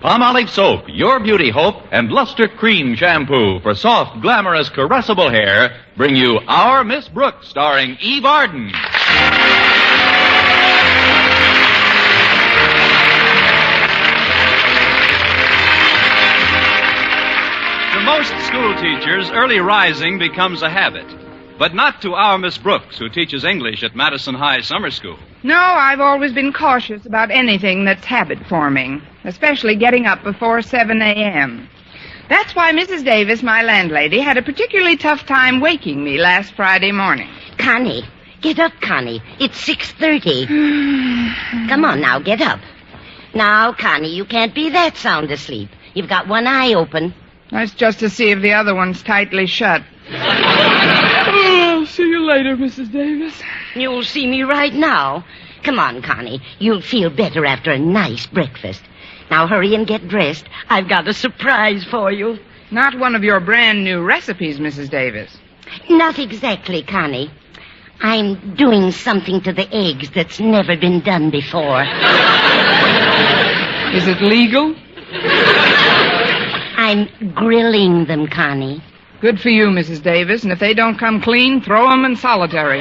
Palmolive Soap, Your Beauty Hope, and Luster Cream Shampoo for soft, glamorous, caressable hair bring you Our Miss Brooks, starring Eve Arden. To most school teachers, early rising becomes a habit. But not to our Miss Brooks, who teaches English at Madison High Summer School. No, I've always been cautious about anything that's habit-forming, especially getting up before 7 a.m. That's why Mrs. Davis, my landlady, had a particularly tough time waking me last Friday morning. Connie, get up, Connie. It's 6:30. Come on now, get up. Now, Connie, you can't be that sound asleep. You've got one eye open. That's just to see if the other one's tightly shut. I'll see you later, Mrs. Davis. You'll see me right now. Come on, Connie. You'll feel better after a nice breakfast. Now hurry and get dressed. I've got a surprise for you. Not one of your brand new recipes, Mrs. Davis. Not exactly, Connie. I'm doing something to the eggs that's never been done before. Is it legal? I'm grilling them, Connie. Good for you, Mrs. Davis, and if they don't come clean, throw them in solitary.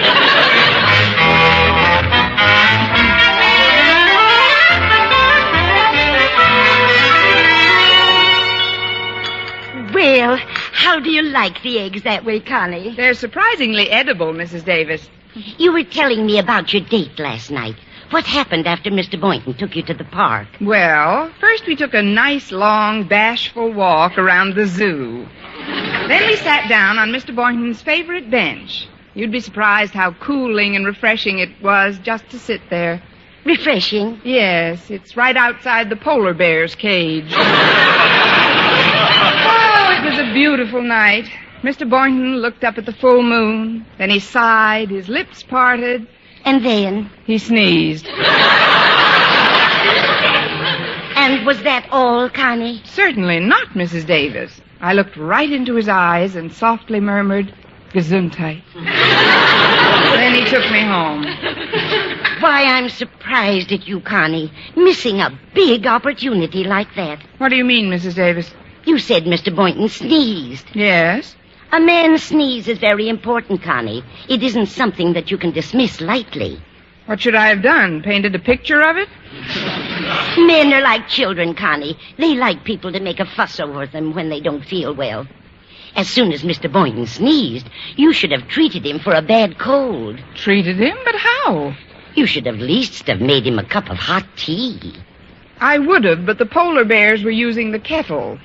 Well, how do you like the eggs that way, Connie? They're surprisingly edible, Mrs. Davis. You were telling me about your date last night. What happened after Mr. Boynton took you to the park? Well, first we took a nice, long, bashful walk around the zoo. Then we sat down on Mr. Boynton's favorite bench. You'd be surprised how cooling and refreshing it was just to sit there. Refreshing? Yes, it's right outside the polar bear's cage. Oh, it was a beautiful night. Mr. Boynton looked up at the full moon. Then he sighed, his lips parted. And then? He sneezed. And was that all, Connie? Certainly not, Mrs. Davis. I looked right into his eyes and softly murmured, Gesundheit. Then he took me home. Why, I'm surprised at you, Connie, missing a big opportunity like that. What do you mean, Mrs. Davis? You said Mr. Boynton sneezed. Yes? A man's sneeze is very important, Connie. It isn't something that you can dismiss lightly. What should I have done? Painted a picture of it? Men are like children, Connie. They like people to make a fuss over them when they don't feel well. As soon as Mr. Boynton sneezed, you should have treated him for a bad cold. Treated him? But how? You should have at least have made him a cup of hot tea. I would have, but the polar bears were using the kettle.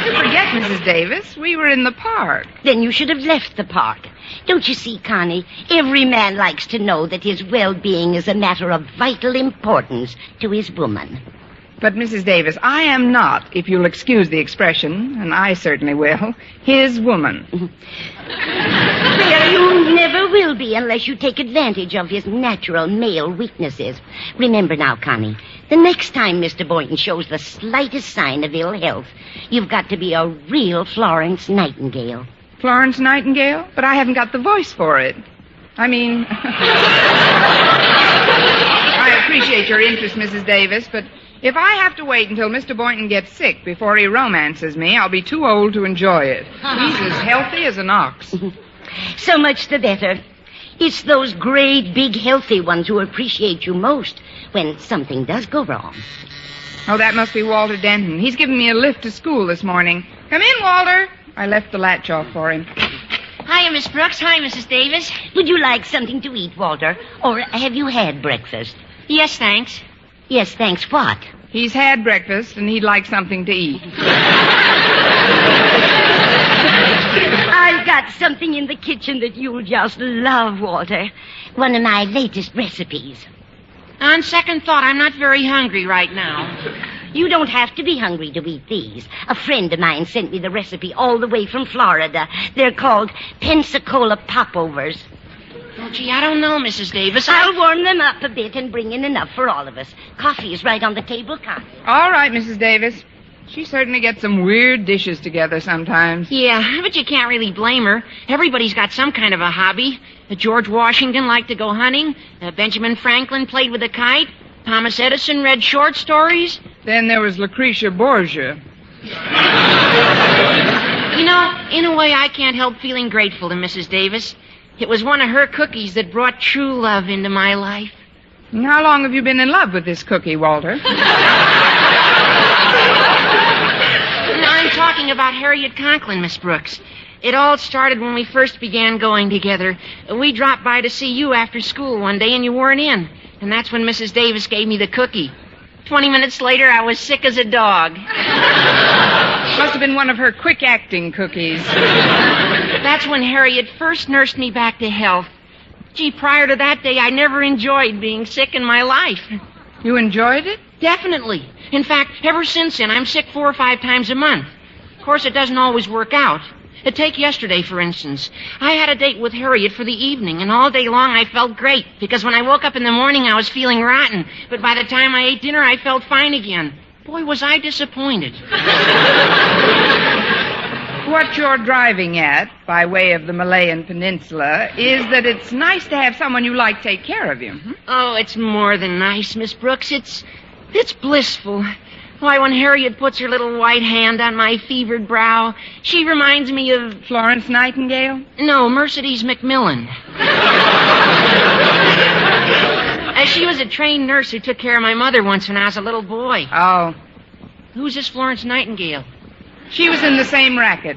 You forget, Mrs. Davis, we were in the park. Then you should have left the park. Don't you see, Connie, every man likes to know that his well-being is a matter of vital importance to his woman. But, Mrs. Davis, I am not, if you'll excuse the expression, and I certainly will, his woman. Well, you never will be unless you take advantage of his natural male weaknesses. Remember now, Connie, the next time Mr. Boynton shows the slightest sign of ill health, you've got to be a real Florence Nightingale. Florence Nightingale? But I haven't got the voice for it. I mean... I appreciate your interest, Mrs. Davis, but if I have to wait until Mr. Boynton gets sick before he romances me, I'll be too old to enjoy it. He's as healthy as an ox. So much the better. It's those great, big, healthy ones who appreciate you most when something does go wrong. Oh, that must be Walter Denton. He's given me a lift to school this morning. Come in, Walter. I left the latch off for him. Hiya, Miss Brooks. Hi, Mrs. Davis. Would you like something to eat, Walter? Or have you had breakfast? Yes, thanks. Yes, thanks. What? He's had breakfast, and he'd like something to eat. I've got something in the kitchen that you'll just love, Walter. One of my latest recipes. On second thought, I'm not very hungry right now. You don't have to be hungry to eat these. A friend of mine sent me the recipe all the way from Florida. They're called Pensacola Popovers. Oh, gee, I don't know, Mrs. Davis. I'll warm them up a bit and bring in enough for all of us. Coffee is right on the table, Connie. All right, Mrs. Davis. She certainly gets some weird dishes together sometimes. Yeah, but you can't really blame her. Everybody's got some kind of a hobby. George Washington liked to go hunting. Benjamin Franklin played with a kite. Thomas Edison read short stories. Then there was Lucretia Borgia. You know, in a way, I can't help feeling grateful to Mrs. Davis. It was one of her cookies that brought true love into my life. And how long have you been in love with this cookie, Walter? I'm talking about Harriet Conklin, Miss Brooks. It all started when we first began going together. We dropped by to see you after school one day, and you weren't in. And that's when Mrs. Davis gave me the cookie. 20 minutes later, I was sick as a dog. Must have been one of her quick-acting cookies. That's when Harriet first nursed me back to health. Gee, prior to that day, I never enjoyed being sick in my life. You enjoyed it? Definitely. In fact, ever since then, I'm sick 4 or 5 times a month. Of course, it doesn't always work out. Take yesterday, for instance. I had a date with Harriet for the evening, and all day long I felt great, because when I woke up in the morning, I was feeling rotten. But by the time I ate dinner, I felt fine again. Boy, was I disappointed. What you're driving at, by way of the Malayan Peninsula, is that it's nice to have someone you like take care of you. Oh, it's more than nice, Miss Brooks. It's blissful. Why, when Harriet puts her little white hand on my fevered brow, she reminds me of... Florence Nightingale? No, Mercedes McMillan. She was a trained nurse who took care of my mother once when I was a little boy. Oh. Who's this Florence Nightingale? She was in the same racket.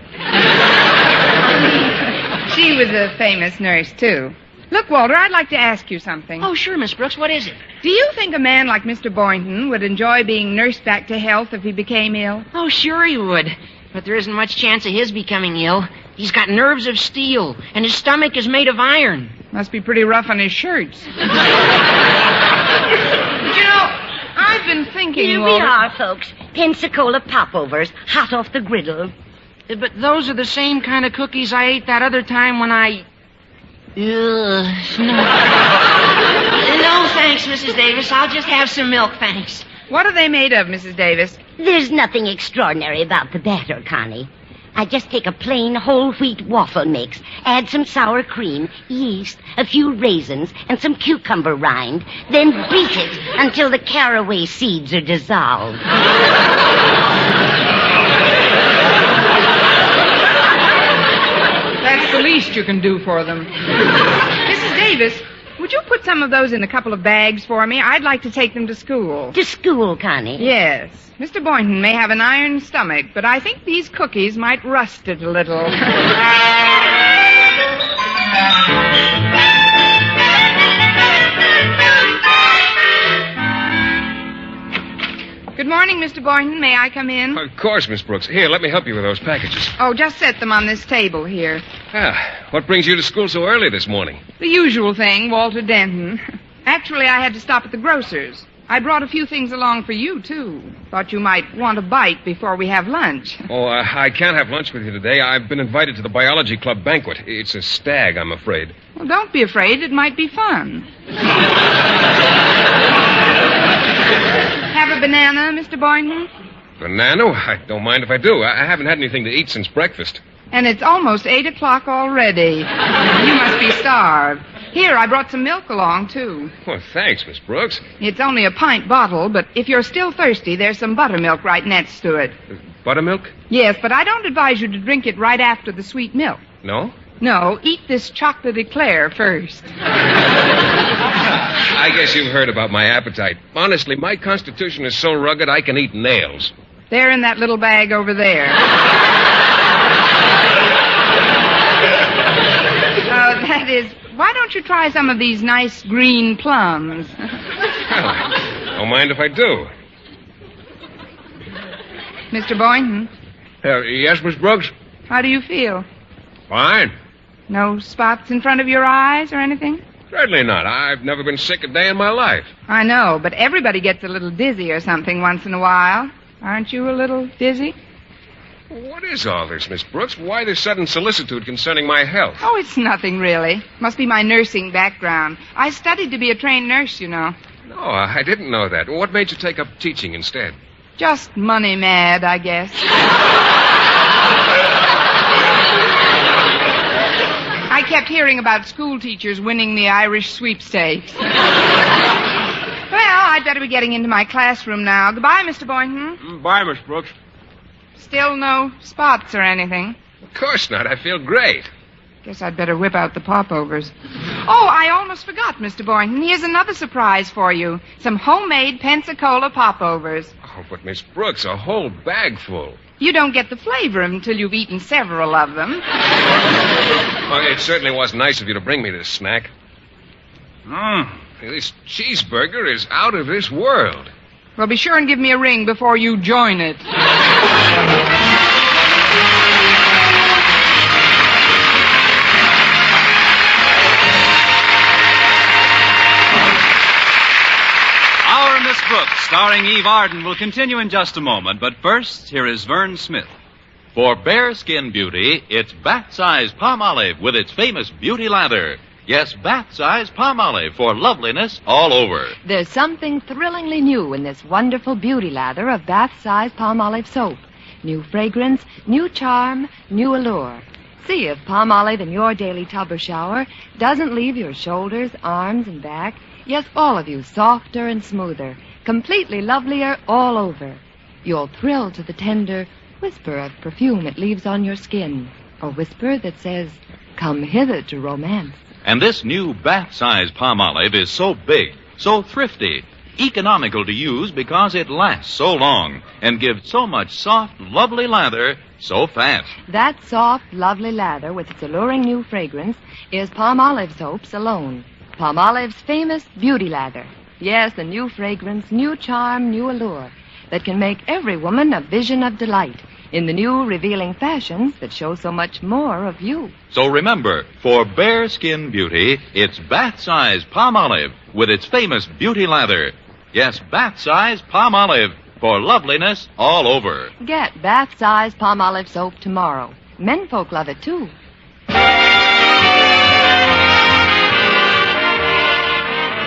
She was a famous nurse, too. Look, Walter, I'd like to ask you something. Oh, sure, Miss Brooks. What is it? Do you think a man like Mr. Boynton would enjoy being nursed back to health if he became ill? Oh, sure he would. But there isn't much chance of his becoming ill. He's got nerves of steel, and his stomach is made of iron. Must be pretty rough on his shirts. But you know, I've been thinking, Here Walter... we are, folks. Pensacola popovers, hot off the griddle. But those are the same kind of cookies I ate that other time when I... No, thanks, Mrs. Davis. I'll just have some milk, thanks. What are they made of, Mrs. Davis? There's nothing extraordinary about the batter, Connie. I just take a plain whole wheat waffle mix, add some sour cream, yeast, a few raisins, and some cucumber rind, then beat it until the caraway seeds are dissolved. That's the least you can do for them. Mrs. Davis, would you put some of those in a couple of bags for me? I'd like to take them to school. To school, Connie. Yes. Mr. Boynton may have an iron stomach, but I think these cookies might rust it a little. Good morning, Mr. Boynton. May I come in? Of course, Miss Brooks. Here, let me help you with those packages. Oh, just set them on this table here. What brings you to school so early this morning? The usual thing, Walter Denton. Actually, I had to stop at the grocer's. I brought a few things along for you, too. Thought you might want a bite before we have lunch. Oh, I can't have lunch with you today. I've been invited to the biology club banquet. It's a stag, I'm afraid. Well, don't be afraid. It might be fun. Have a banana, Mr. Boynton? Banana? I don't mind if I do. I haven't had anything to eat since breakfast. And it's almost 8 o'clock already. You must be starved. Here, I brought some milk along, too. Well, thanks, Miss Brooks. It's only a pint bottle, but if you're still thirsty, there's some buttermilk right next to it. Buttermilk? Yes, but I don't advise you to drink it right after the sweet milk. No? No, eat this chocolate eclair first. I guess you've heard about my appetite. Honestly, my constitution is so rugged I can eat nails. They're in that little bag over there. That is, why don't you try some of these nice green plums? Don't mind if I do. Mr. Boynton, Yes, Miss Brooks? how do you feel? Fine. No spots in front of your eyes or anything? Certainly not. I've never been sick a day in my life. I know, but everybody gets a little dizzy or something once in a while. Aren't you a little dizzy? What is all this, Miss Brooks? Why this sudden solicitude concerning my health? Oh, it's nothing, really. Must be my nursing background. I studied to be a trained nurse, you know. No, I didn't know that. What made you take up teaching instead? Just money mad, I guess. I kept hearing about school teachers winning the Irish sweepstakes. Well, I'd better be getting into my classroom now. Goodbye, Mr. Boynton. Bye, Miss Brooks. Still no spots or anything. Of course not. I feel great. Guess I'd better whip out the popovers. Oh, I almost forgot, Mr. Boynton. Here's another surprise for you. Some homemade Pensacola popovers. Oh, but Miss Brooks, a whole bag full. You don't get the flavor until you've eaten several of them. Oh, it certainly was nice of you to bring me this snack. This cheeseburger is out of this world. Well, be sure and give me a ring before you join it. Our Miss Brooks, starring Eve Arden, will continue in just a moment. But first, here is Vern Smith. For bare skin beauty, it's bath-size palm olive with its famous beauty lather. Yes, bath-size palm olive for loveliness all over. There's something thrillingly new in this wonderful beauty lather of bath-size palm olive soap. New fragrance, new charm, new allure. See if palm olive in your daily tub or shower doesn't leave your shoulders, arms, and back, yes, all of you, softer and smoother, completely lovelier all over. You'll thrill to the tender whisper of perfume it leaves on your skin, a whisper that says, "Come hither to romance." And this new bath-size palm olive is so big, so thrifty, economical to use because it lasts so long and gives so much soft, lovely lather so fast. That soft, lovely lather with its alluring new fragrance is palm olive soaps alone. Palm olive's famous beauty lather. Yes, a new fragrance, new charm, new allure that can make every woman a vision of delight in the new revealing fashions that show so much more of you. So remember, for bare skin beauty, it's bath-size palm olive with its famous beauty lather. Yes, bath-size palm olive for loveliness all over. Get bath-size palm olive soap tomorrow. Menfolk love it, too.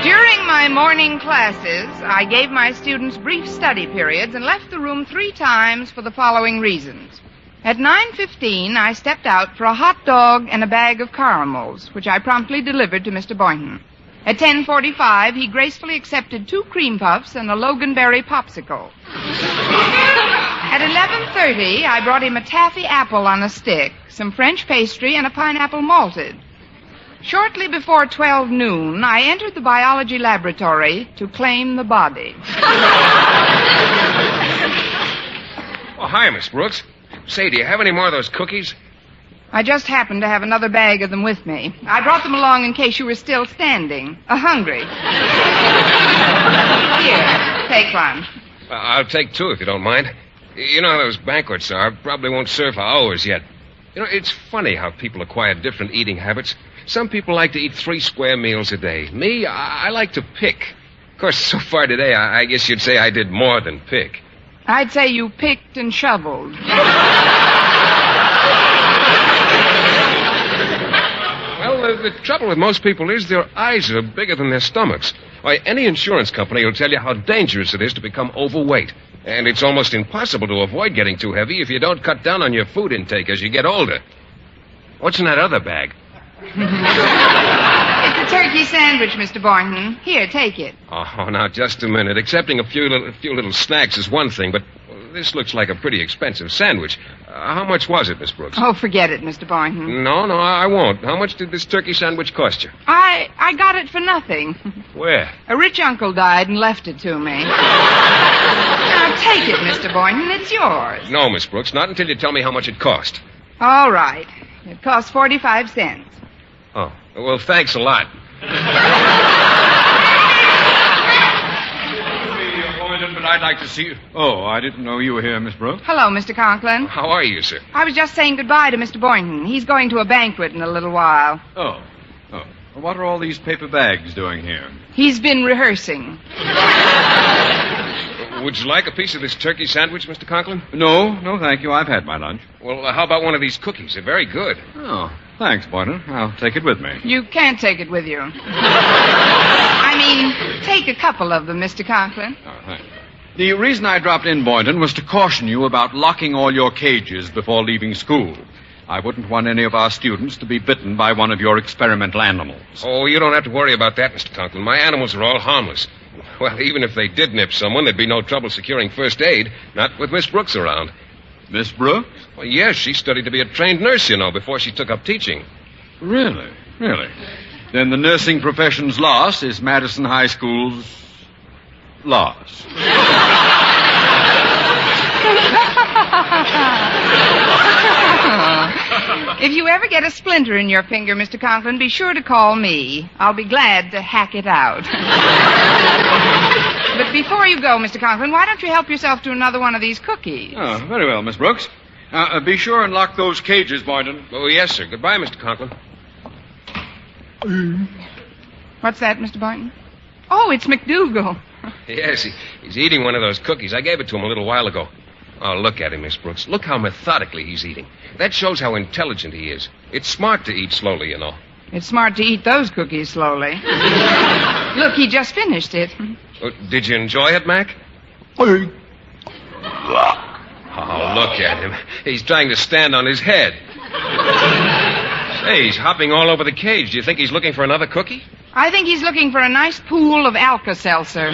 During my morning classes, I gave my students brief study periods and left the room 3 times for the following reasons. At 9:15, I stepped out for a hot dog and a bag of caramels, which I promptly delivered to Mr. Boynton. At 10:45, he gracefully accepted 2 cream puffs and a Loganberry popsicle. At 11:30, I brought him a taffy apple on a stick, some French pastry, and a pineapple malted. Shortly before 12 noon, I entered the biology laboratory to claim the body. Oh, hi, Miss Brooks. Say, do you have any more of those cookies? I just happened to have another bag of them with me. I brought them along in case you were still standing, hungry. Here, take one. I'll take 2 if you don't mind. You know how those banquets are. Probably won't serve for hours yet. You know, it's funny how people acquire different eating habits. Some people like to eat 3 square meals a day. Me, I like to pick. Of course, so far today, I guess you'd say I did more than pick. I'd say you picked and shoveled. Well, the trouble with most people is their eyes are bigger than their stomachs. Why, any insurance company will tell you how dangerous it is to become overweight. And it's almost impossible to avoid getting too heavy if you don't cut down on your food intake as you get older. What's in that other bag? It's a turkey sandwich, Mr. Boynton. Here, take it. Oh, now, just a minute. Accepting a few little snacks is one thing, but this looks like a pretty expensive sandwich. How much was it, Miss Brooks? Oh, forget it, Mr. Boynton. No, I won't. How much did this turkey sandwich cost you? I got it for nothing. Where? A rich uncle died and left it to me. Now, take it, Mr. Boynton. It's yours. No, Miss Brooks, not until you tell me how much it cost. All right. It cost 45 cents. Oh, well, thanks a lot. But I'd like to see you. Oh, I didn't know you were here, Miss Brooks. Hello, Mr. Conklin. How are you, sir? I was just saying goodbye to Mr. Boynton. He's going to a banquet in a little while. Oh. What are all these paper bags doing here? He's been rehearsing. Would you like a piece of this turkey sandwich, Mr. Conklin? No, thank you. I've had my lunch. Well, how about one of these cookies? They're very good. Oh, thanks, Boynton. I'll take it with me. You can't take it with you. I mean, take a couple of them, Mr. Conklin. Oh, thanks. The reason I dropped in, Boynton, was to caution you about locking all your cages before leaving school. I wouldn't want any of our students to be bitten by one of your experimental animals. Oh, you don't have to worry about that, Mr. Conklin. My animals are all harmless. Well, even if they did nip someone, there'd be no trouble securing first aid. Not with Miss Brooks around. Miss Brooks? Well, yes, she studied to be a trained nurse, before she took up teaching. Really? Really? Then the nursing profession's loss is Madison High School's loss. If you ever get a splinter in your finger, Mr. Conklin, be sure to call me. I'll be glad to hack it out. But before you go, Mr. Conklin, why don't you help yourself to another one of these cookies? Oh, very well, Miss Brooks. Be sure and lock those cages, Boynton. Oh, yes, sir. Goodbye, Mr. Conklin. What's that, Mr. Boynton? Oh, it's McDougal. Yes, he's eating one of those cookies. I gave it to him a little while ago. Oh, look at him, Miss Brooks. Look how methodically he's eating. That shows how intelligent he is. It's smart to eat slowly, It's smart to eat those cookies slowly. Look, he just finished it. Oh, did you enjoy it, Mac? Oh, look at him. He's trying to stand on his head. Hey, he's hopping all over the cage. Do you think he's looking for another cookie? I think he's looking for a nice pool of Alka-Seltzer.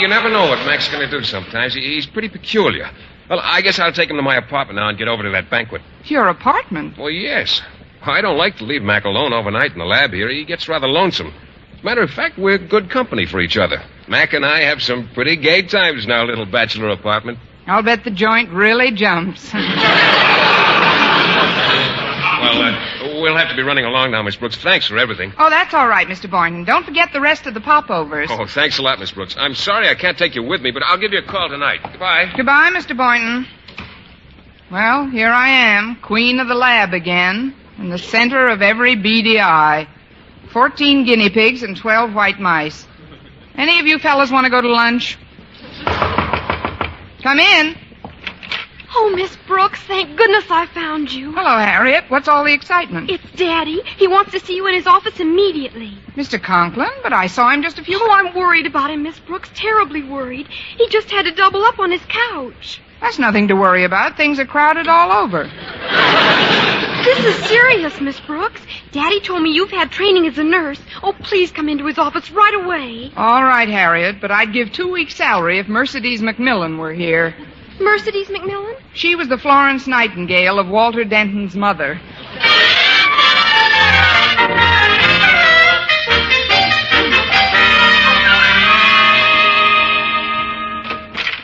You never know what Mac's going to do sometimes. He's pretty peculiar. Well, I guess I'll take him to my apartment now and get over to that banquet. Your apartment? Well, yes. I don't like to leave Mac alone overnight in the lab here. He gets rather lonesome. As a matter of fact, we're good company for each other. Mac and I have some pretty gay times in our little bachelor apartment. I'll bet the joint really jumps. Well, we'll have to be running along now, Miss Brooks. Thanks for everything. Oh, that's all right, Mr. Boynton. Don't forget the rest of the popovers. Oh, thanks a lot, Miss Brooks. I'm sorry I can't take you with me, but I'll give you a call tonight. Goodbye. Goodbye, Mr. Boynton. Well, here I am, queen of the lab again, in the center of every beady eye. 14 guinea pigs and 12 white mice. Any of you fellas want to go to lunch? Come in. Oh, Miss Brooks, thank goodness I found you. Hello, Harriet. What's all the excitement? It's Daddy. He wants to see you in his office immediately. Mr. Conklin? But I saw him just a few... Oh, I'm worried about him, Miss Brooks. Terribly worried. He just had to double up on his couch. That's nothing to worry about. Things are crowded all over. This is serious, Miss Brooks. Daddy told me you've had training as a nurse. Oh, please come into his office right away. All right, Harriet, but I'd give 2 weeks' salary if Mercedes McMillan were here. Mercedes McMillan? She was the Florence Nightingale of Walter Denton's mother.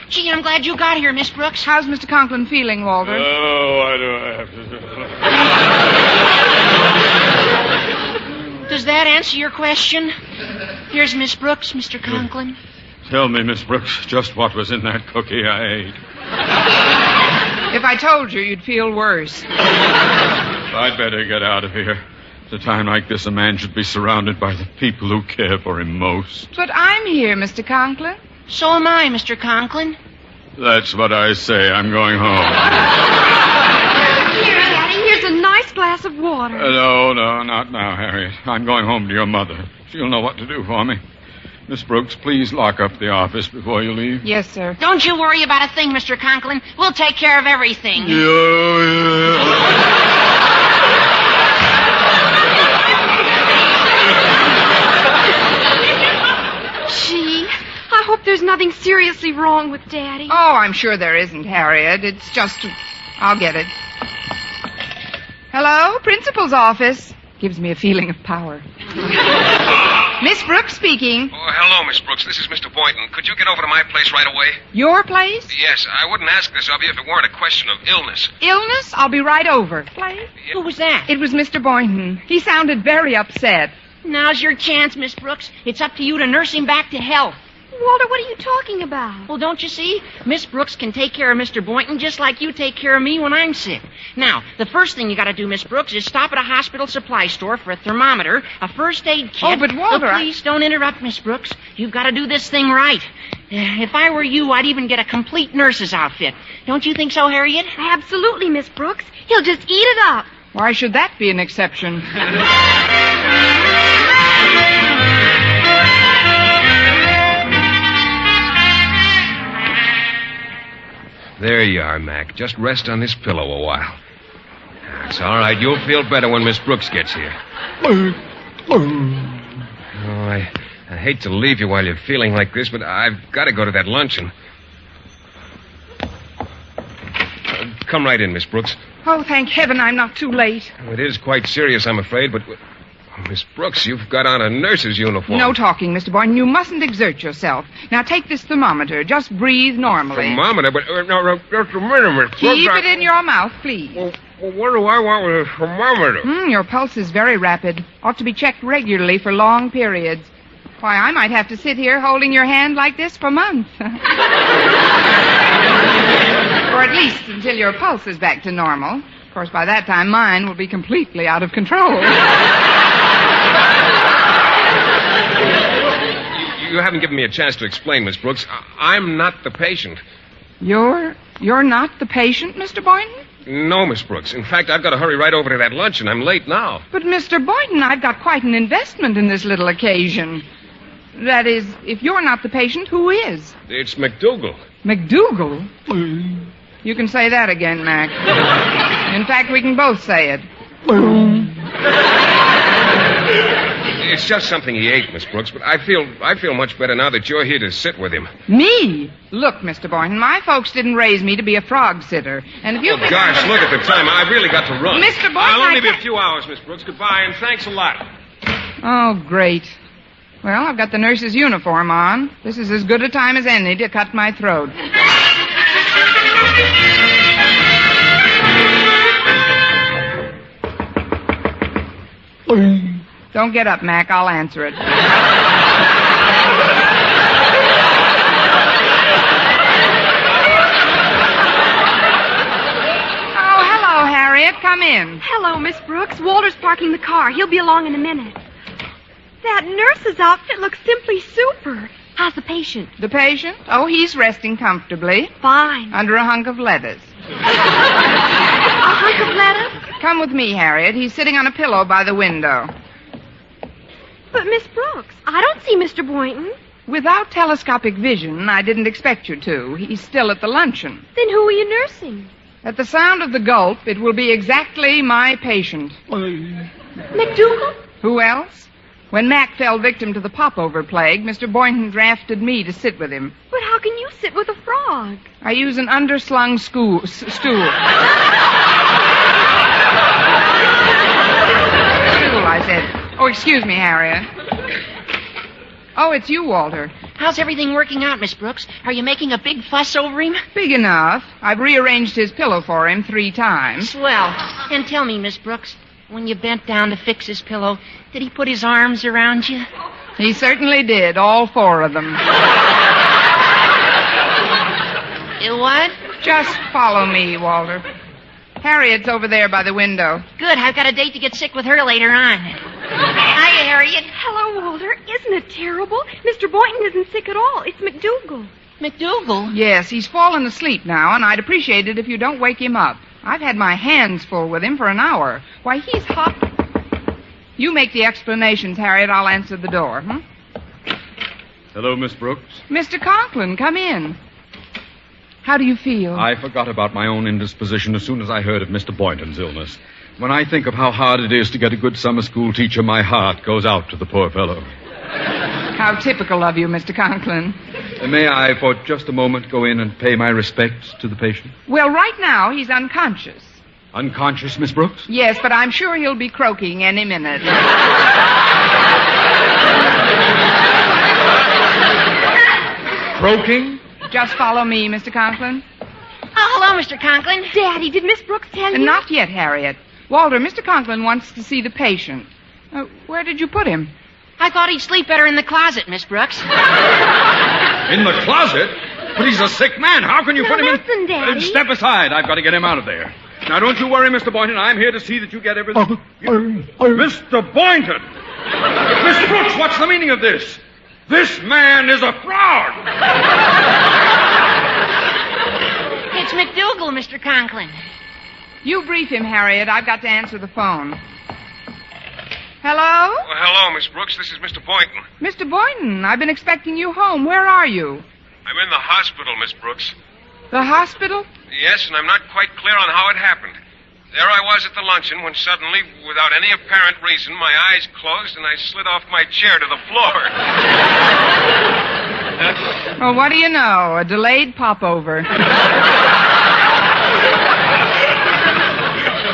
Gee, I'm glad you got here, Miss Brooks. How's Mr. Conklin feeling, Walter? Oh, I don't have to... Does that answer your question? Here's Miss Brooks, Mr. Conklin. Tell me, Miss Brooks, just what was in that cookie I ate. If I told you, you'd feel worse. I'd better get out of here. At a time like this, a man should be surrounded by the people who care for him most. But I'm here, Mr. Conklin. So am I, Mr. Conklin. That's what I say. I'm going home. Here, Daddy, here's a nice glass of water. No, not now, Harriet. I'm going home to your mother. She'll know what to do for me. Miss Brooks, please lock up the office before you leave. Yes, sir. Don't you worry about a thing, Mr. Conklin. We'll take care of everything. Yeah. Gee, I hope there's nothing seriously wrong with Daddy. Oh, I'm sure there isn't, Harriet. It's just... I'll get it. Hello, principal's office. Gives me a feeling of power. Miss Brooks speaking. Oh, hello, Miss Brooks. This is Mr. Boynton. Could you get over to my place right away? Your place? Yes, I wouldn't ask this of you if it weren't a question of illness. Illness? I'll be right over. Who was that? It was Mr. Boynton. He sounded very upset. Now's your chance, Miss Brooks. It's up to you to nurse him back to health. Walter, what are you talking about? Well, don't you see? Miss Brooks can take care of Mr. Boynton just like you take care of me when I'm sick. Now, the first thing you got to do, Miss Brooks, is stop at a hospital supply store for a thermometer, a first aid kit. Oh, but Walter, please don't interrupt, Miss Brooks. You've got to do this thing right. If I were you, I'd even get a complete nurse's outfit. Don't you think so, Harriet? Absolutely, Miss Brooks. He'll just eat it up. Why should that be an exception? There you are, Mac. Just rest on this pillow a while. It's all right. You'll feel better when Miss Brooks gets here. Oh, I hate to leave you while you're feeling like this, but I've got to go to that luncheon. Come right in, Miss Brooks. Oh, thank heaven I'm not too late. It is quite serious, I'm afraid, but... Miss Brooks, you've got on a nurse's uniform. No talking, Mr. Boynton. You mustn't exert yourself. Now take this thermometer. Just breathe normally. Thermometer? But, no, just a minute, Miss Brooks. Keep it in your mouth, please. Well, what do I want with a thermometer? Your pulse is very rapid. Ought to be checked regularly for long periods. Why, I might have to sit here holding your hand like this for months. Or at least until your pulse is back to normal. Of course, by that time, mine will be completely out of control. You haven't given me a chance to explain, Miss Brooks. I'm not the patient. You're not the patient, Mr. Boynton? No, Miss Brooks. In fact, I've got to hurry right over to that luncheon. I'm late now. But, Mr. Boynton, I've got quite an investment in this little occasion. That is, if you're not the patient, who is? It's McDougal. McDougal? You can say that again, Mac. In fact, we can both say it. It's just something he ate, Miss Brooks, but I feel much better now that you're here to sit with him. Me? Look, Mr. Boynton, my folks didn't raise me to be a frog sitter. And if you... Oh, gosh, look at the time. I've really got to run. Mr. Boynton, I'll only be a can't... few hours, Miss Brooks. Goodbye, and thanks a lot. Oh, great. Well, I've got the nurse's uniform on. This is as good a time as any to cut my throat. Don't get up, Mac. I'll answer it. Oh, hello, Harriet. Come in. Hello, Miss Brooks. Walter's parking the car. He'll be along in a minute. That nurse's outfit looks simply super. How's the patient? The patient? Oh, he's resting comfortably. Fine. Under a hunk of lettuce. A hunk of lettuce? Come with me, Harriet. He's sitting on a pillow by the window. But, Miss Brooks, I don't see Mr. Boynton. Without telescopic vision, I didn't expect you to. He's still at the luncheon. Then who are you nursing? At the sound of the gulp, it will be exactly my patient. McDougal? Who else? When Mac fell victim to the popover plague, Mr. Boynton drafted me to sit with him. But how can you sit with a frog? I use an underslung stool. Stool, I said. Oh, excuse me, Harriet. Oh, it's you, Walter. How's everything working out, Miss Brooks? Are you making a big fuss over him? Big enough. I've rearranged his pillow for him 3 times. Swell. And tell me, Miss Brooks, when you bent down to fix his pillow, did he put his arms around you? He certainly did, all 4 of them. What? Just follow me, Walter. Harriet's over there by the window. Good. I've got a date to get sick with her later on. Hiya, Harriet. Hello, Walter. Isn't it terrible? Mr. Boynton isn't sick at all. It's McDougal. McDougal? Yes, he's fallen asleep now, and I'd appreciate it if you don't wake him up. I've had my hands full with him for an hour. Why, he's hot. You make the explanations, Harriet. I'll answer the door. Hello, Miss Brooks. Mr. Conklin, come in. How do you feel? I forgot about my own indisposition as soon as I heard of Mr. Boynton's illness. When I think of how hard it is to get a good summer school teacher, my heart goes out to the poor fellow. How typical of you, Mr. Conklin. May I, for just a moment, go in and pay my respects to the patient? Well, right now, he's unconscious. Unconscious, Miss Brooks? Yes, but I'm sure he'll be croaking any minute. Croaking? Just follow me, Mr. Conklin. Oh, hello, Mr. Conklin. Daddy, did Miss Brooks tell you? Not yet, Harriet. Walter, Mr. Conklin wants to see the patient. Where did you put him? I thought he'd sleep better in the closet, Miss Brooks. In the closet? But he's a sick man. How can you put him in... Listen, Daddy. Step aside. I've got to get him out of there. Now, don't you worry, Mr. Boynton. I'm here to see that you get everything... Mr. Boynton! Miss Brooks, what's the meaning of this? This man is a fraud! It's McDougal, Mr. Conklin. You brief him, Harriet. I've got to answer the phone. Hello? Well, hello, Miss Brooks. This is Mr. Boynton. Mr. Boynton, I've been expecting you home. Where are you? I'm in the hospital, Miss Brooks. The hospital? Yes, and I'm not quite clear on how it happened. There I was at the luncheon when suddenly, without any apparent reason, my eyes closed and I slid off my chair to the floor. Well, what do you know? A delayed popover.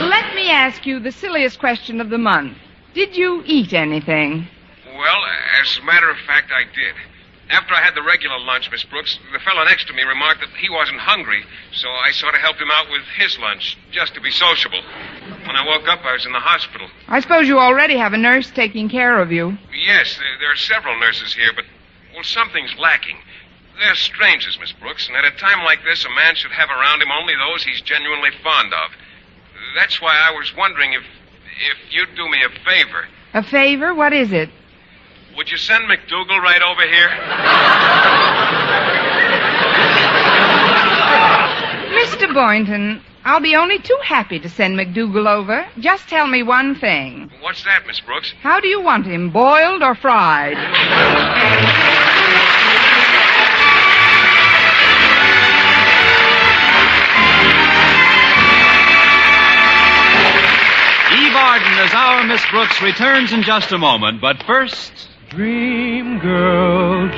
Let me ask you the silliest question of the month. Did you eat anything? Well, as a matter of fact, I did. After I had the regular lunch, Miss Brooks, the fellow next to me remarked that he wasn't hungry, so I sort of helped him out with his lunch, just to be sociable. When I woke up, I was in the hospital. I suppose you already have a nurse taking care of you. Yes, there are several nurses here, but, well, something's lacking. They're strangers, Miss Brooks, and at a time like this, a man should have around him only those he's genuinely fond of. That's why I was wondering if you'd do me a favor. A favor? What is it? Would you send McDougal right over here? Mr. Boynton, I'll be only too happy to send McDougal over. Just tell me one thing. What's that, Miss Brooks? How do you want him, boiled or fried? Eve Arden as our Miss Brooks returns in just a moment, but first... Dream girl,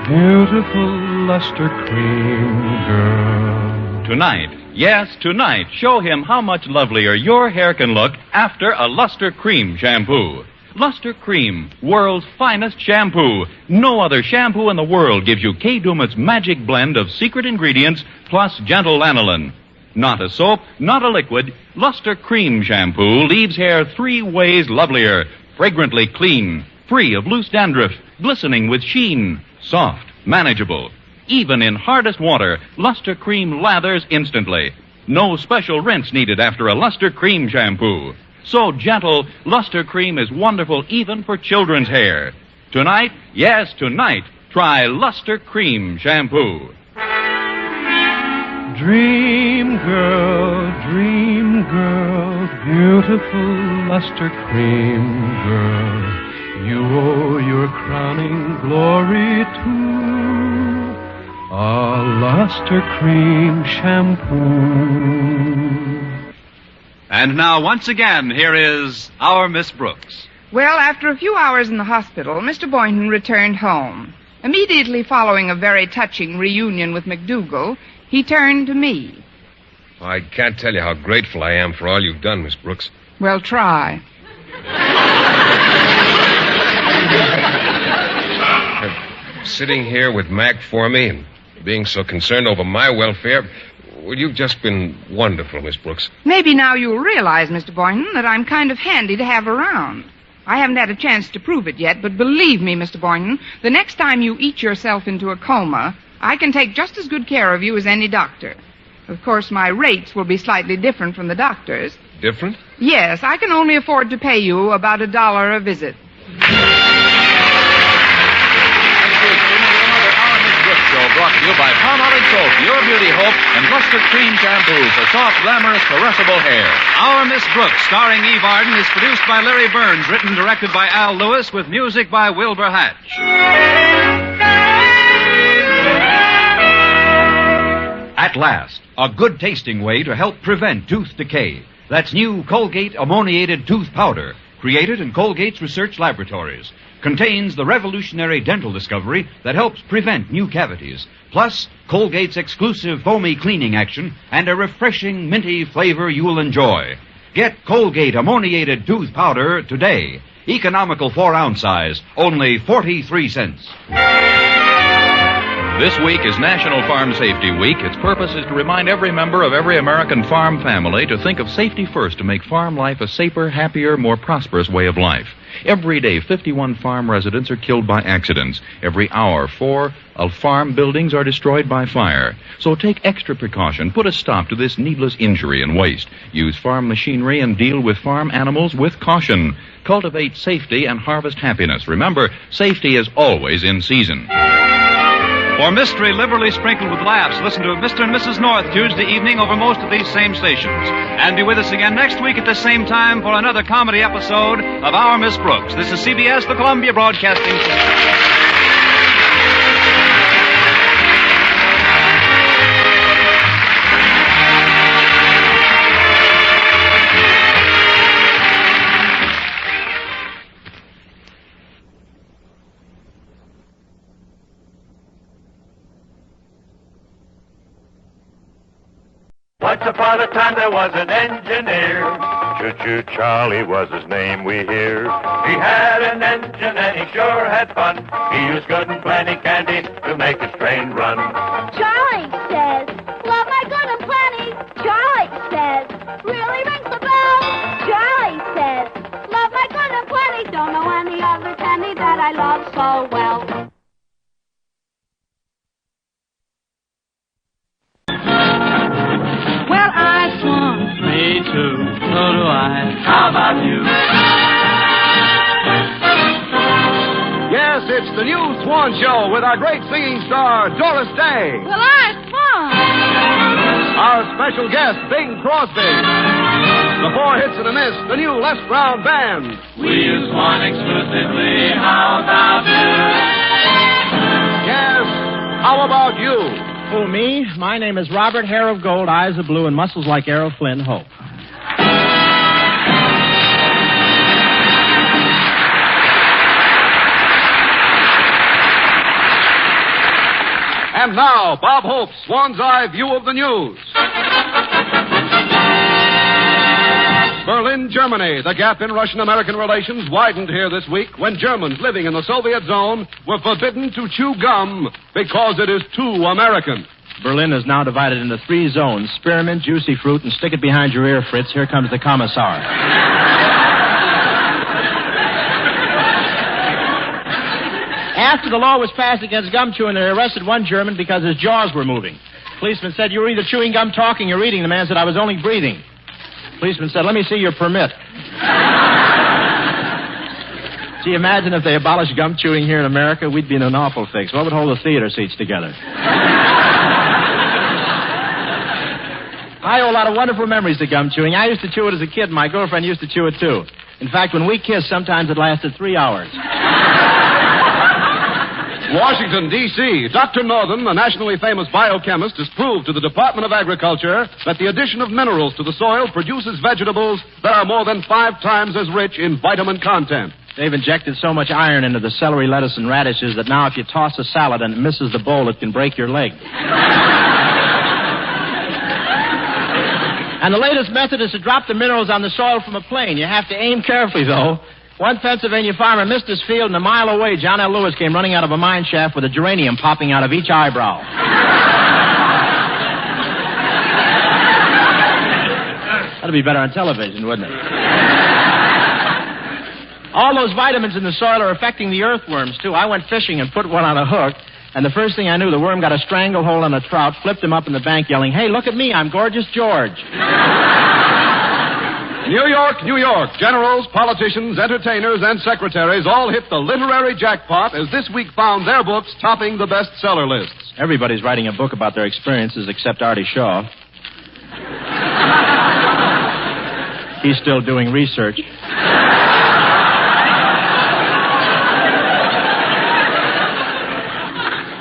beautiful luster cream girl. Tonight, yes, tonight, show him how much lovelier your hair can look after a Luster Cream shampoo. Luster Cream, world's finest shampoo. No other shampoo in the world gives you Kay Daumit's magic blend of secret ingredients plus gentle lanolin. Not a soap, not a liquid. Luster Cream shampoo leaves hair 3 ways lovelier. Fragrantly clean, free of loose dandruff, glistening with sheen, soft, manageable. Even in hardest water, Luster Cream lathers instantly. No special rinse needed after a Luster Cream shampoo. So gentle, Luster Cream is wonderful even for children's hair. Tonight, yes, tonight, try Luster Cream shampoo. Dream girl, beautiful luster cream girl. You owe your crowning glory to a luster cream shampoo. And now, once again, here is our Miss Brooks. Well, after a few hours in the hospital, Mr. Boynton returned home. Immediately following a very touching reunion with McDougal, he turned to me. I can't tell you how grateful I am for all you've done, Miss Brooks. Well, try. Sitting here with Mac for me and being so concerned over my welfare, well, you've just been wonderful, Miss Brooks. Maybe now you'll realize, Mr. Boynton, that I'm kind of handy to have around. I haven't had a chance to prove it yet, but believe me, Mr. Boynton, the next time you eat yourself into a coma, I can take just as good care of you as any doctor. Of course, my rates will be slightly different from the doctor's. Different? Yes, I can only afford to pay you about $1 a visit. Show brought to you by Palmolive Soap, Your Beauty Hope, and Luster Cream Shampoo for soft, glamorous, caressable hair. Our Miss Brooks, starring Eve Arden, is produced by Larry Burns, written and directed by Al Lewis, with music by Wilbur Hatch. At last, a good-tasting way to help prevent tooth decay. That's new Colgate Ammoniated Tooth Powder, created in Colgate's research laboratories. Contains the revolutionary dental discovery that helps prevent new cavities, plus Colgate's exclusive foamy cleaning action and a refreshing minty flavor you'll enjoy. Get Colgate Ammoniated Tooth Powder today. Economical 4-ounce size, only 43 cents. This week is National Farm Safety Week. Its purpose is to remind every member of every American farm family to think of safety first to make farm life a safer, happier, more prosperous way of life. Every day, 51 farm residents are killed by accidents. Every hour, 4 farm buildings are destroyed by fire. So take extra precaution. Put a stop to this needless injury and waste. Use farm machinery and deal with farm animals with caution. Cultivate safety and harvest happiness. Remember, safety is always in season. For mystery liberally sprinkled with laughs, listen to Mr. and Mrs. North Tuesday evening over most of these same stations. And be with us again next week at the same time for another comedy episode of Our Miss Brooks. This is CBS, the Columbia Broadcasting System. Once upon a time there was an engineer. Choo-choo Charlie was his name, we hear. He had an engine and he sure had fun. He used good and plenty candy to make his train run. Charlie says, love my good and plenty. Charlie says, really rings the bell. Charlie says, love my good and plenty. Don't know any other candy that I love so well. Well, I swung. Me too. So do I. How about you? Yes, it's the new Swan Show with our great singing star, Doris Day. Well, I swung. Our special guest, Bing Crosby. The Four Hits and a Miss, the new Les Brown Band. We use one exclusively. How about you? Yes, how about you? Who, me? My name is Robert, hair of gold, eyes of blue, and muscles like Errol Flynn Hope. And now, Bob Hope's Swan's Eye View of the News. Berlin, Germany. The gap in Russian-American relations widened here this week when Germans living in the Soviet zone were forbidden to chew gum because it is too American. Berlin is now divided into 3 zones: spearmint, juicy fruit, and stick it behind your ear, Fritz. Here comes the commissar. After the law was passed against gum chewing, they arrested one German because his jaws were moving. Policeman said, "You were either chewing gum, talking, or eating." The man said, "I was only breathing." Policeman said, "Let me see your permit." Gee, imagine if they abolished gum chewing here in America. We'd be in an awful fix. What would hold the theater seats together? I owe a lot of wonderful memories to gum chewing. I used to chew it as a kid, and my girlfriend used to chew it, too. In fact, when we kissed, sometimes it lasted 3 hours. Washington, D.C. Dr. Northern, a nationally famous biochemist, has proved to the Department of Agriculture that the addition of minerals to the soil produces vegetables that are more than 5 times as rich in vitamin content. They've injected so much iron into the celery, lettuce, and radishes that now if you toss a salad and it misses the bowl, it can break your leg. And the latest method is to drop the minerals on the soil from a plane. You have to aim carefully, though. One Pennsylvania farmer missed his field, and a mile away, John L. Lewis came running out of a mine shaft with a geranium popping out of each eyebrow. That'd be better on television, wouldn't it? All those vitamins in the soil are affecting the earthworms, too. I went fishing and put one on a hook, and the first thing I knew, the worm got a stranglehold on a trout, flipped him up in the bank, yelling, "Hey, look at me, I'm Gorgeous George." New York, New York. Generals, politicians, entertainers, and secretaries all hit the literary jackpot as this week found their books topping the bestseller lists. Everybody's writing a book about their experiences except Artie Shaw. He's still doing research.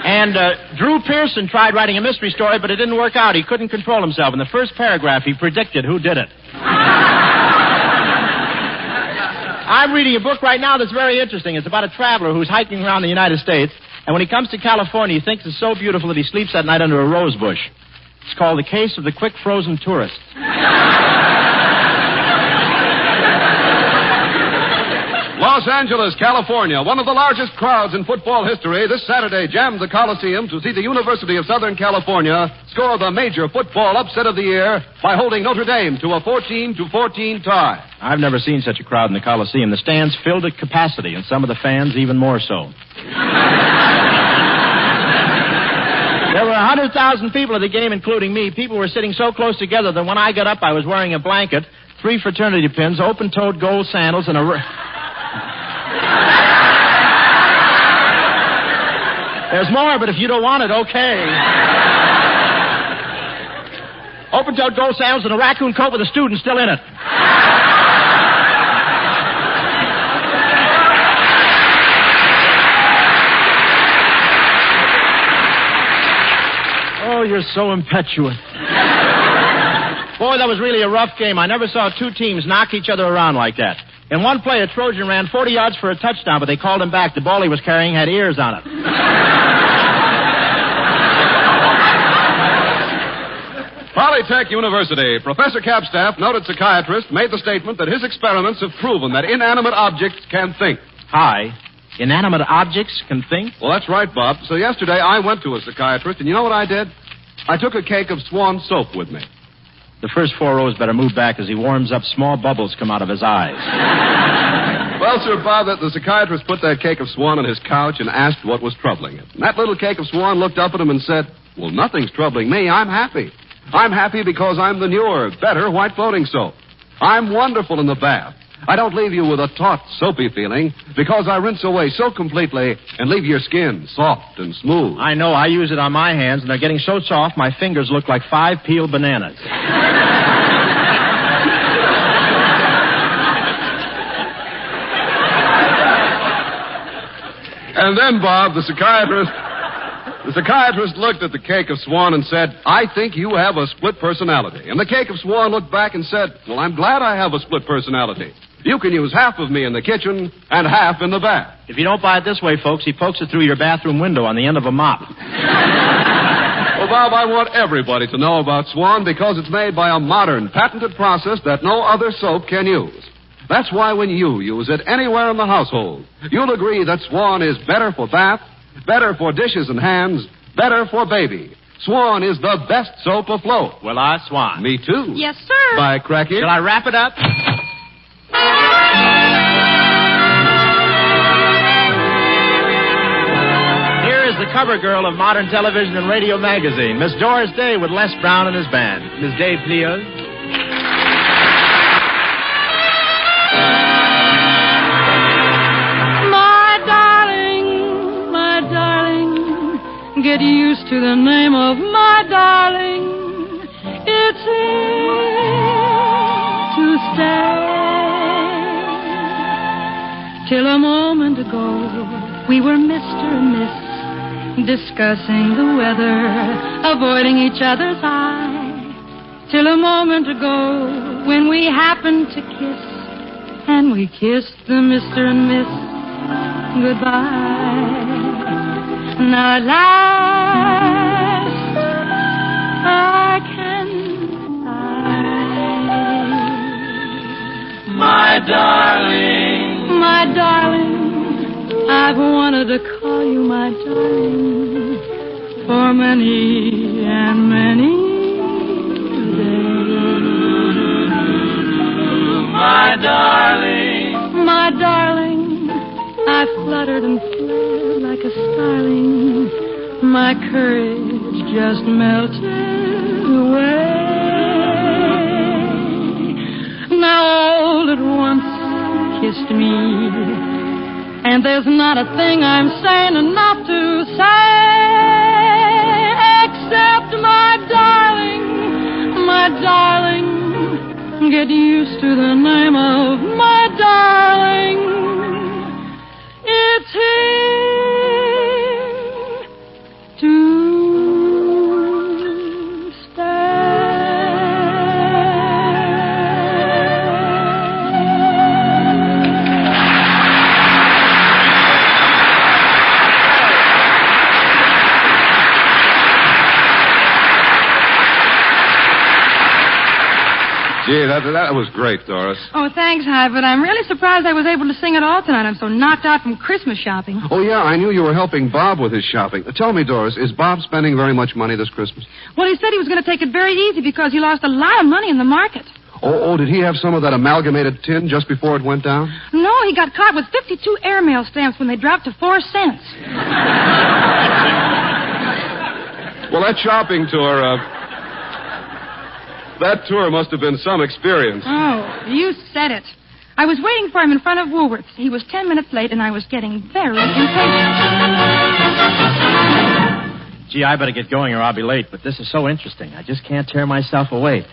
And Drew Pearson tried writing a mystery story, but it didn't work out. He couldn't control himself. In the first paragraph, he predicted who did it. I'm reading a book right now that's very interesting. It's about a traveler who's hiking around the United States, and when he comes to California, he thinks it's so beautiful that he sleeps at night under a rose bush. It's called The Case of the Quick Frozen Tourist. Los Angeles, California, one of the largest crowds in football history, this Saturday jammed the Coliseum to see the University of Southern California score the major football upset of the year by holding Notre Dame to a 14-14 tie. I've never seen such a crowd in the Coliseum. The stands filled to capacity, and some of the fans even more so. There were 100,000 people at the game, including me. People were sitting so close together that when I got up, I was wearing a blanket, 3 fraternity pins, open-toed gold sandals, and a... There's more, but if you don't want it, okay. Open-toed gold sandals and a raccoon coat with a student still in it. Oh, you're so impetuous. Boy, that was really a rough game. I never saw 2 teams knock each other around like that. In one play, a Trojan ran 40 yards for a touchdown, but they called him back. The ball he was carrying had ears on it. Polytech University, Professor Capstaff, noted psychiatrist, made the statement that his experiments have proven that inanimate objects can think. Hi. Inanimate objects can think? Well, that's right, Bob. So yesterday I went to a psychiatrist, and you know what I did? I took a cake of Swan soap with me. The first 4 rows better move back as he warms up. Small bubbles come out of his eyes. Well, Sir Bob, the psychiatrist put that cake of Swan on his couch and asked what was troubling it. And that little cake of Swan looked up at him and said, well, nothing's troubling me. I'm happy. I'm happy because I'm the newer, better white floating soap. I'm wonderful in the bath. I don't leave you with a taut, soapy feeling because I rinse away so completely and leave your skin soft and smooth. I know. I use it on my hands, and they're getting so soft my fingers look like 5 peeled bananas. And then, Bob, the psychiatrist looked at the cake of Swan and said, I think you have a split personality. And the cake of Swan looked back and said, well, I'm glad I have a split personality. You can use half of me in the kitchen and half in the bath. If you don't buy it this way, folks, he pokes it through your bathroom window on the end of a mop. Well, Bob, I want everybody to know about Swan because it's made by a modern, patented process that no other soap can use. That's why when you use it anywhere in the household, you'll agree that Swan is better for bath, better for dishes and hands, better for baby. Swan is the best soap afloat. Well, Swan. Me too. Yes, sir. By cracky. Shall I wrap it up? Here is the cover girl of modern television and radio magazine, Miss Doris Day with Les Brown and his band. Miss Day, please. Get used to the name of my darling. It's here to stay. Till a moment ago, we were Mr. and Miss, discussing the weather, avoiding each other's eye. Till a moment ago, when we happened to kiss, and we kissed the Mr. and Miss goodbye. Now at last I can die. My darling, I've wanted to call you my darling for many and many days. My darling, I fluttered and flared like a starling. My courage just melted away. Now all at once kissed me, and there's not a thing I'm sane enough to say, except my darling, get used to the name of my darling. It's here to Gee, that was great, Doris. Oh, thanks, Hy, but I'm really surprised I was able to sing it all tonight. I'm so knocked out from Christmas shopping. Oh, yeah, I knew you were helping Bob with his shopping. Tell me, Doris, is Bob spending very much money this Christmas? Well, he said he was going to take it very easy because he lost a lot of money in the market. Oh, did he have some of that amalgamated tin just before it went down? No, he got caught with 52 airmail stamps when they dropped to 4 cents. Well, that shopping tour, that tour must have been some experience. Oh, you said it. I was waiting for him in front of Woolworth's. He was 10 minutes late, and I was getting very impatient. Gee, I better get going or I'll be late, but this is so interesting. I just can't tear myself away.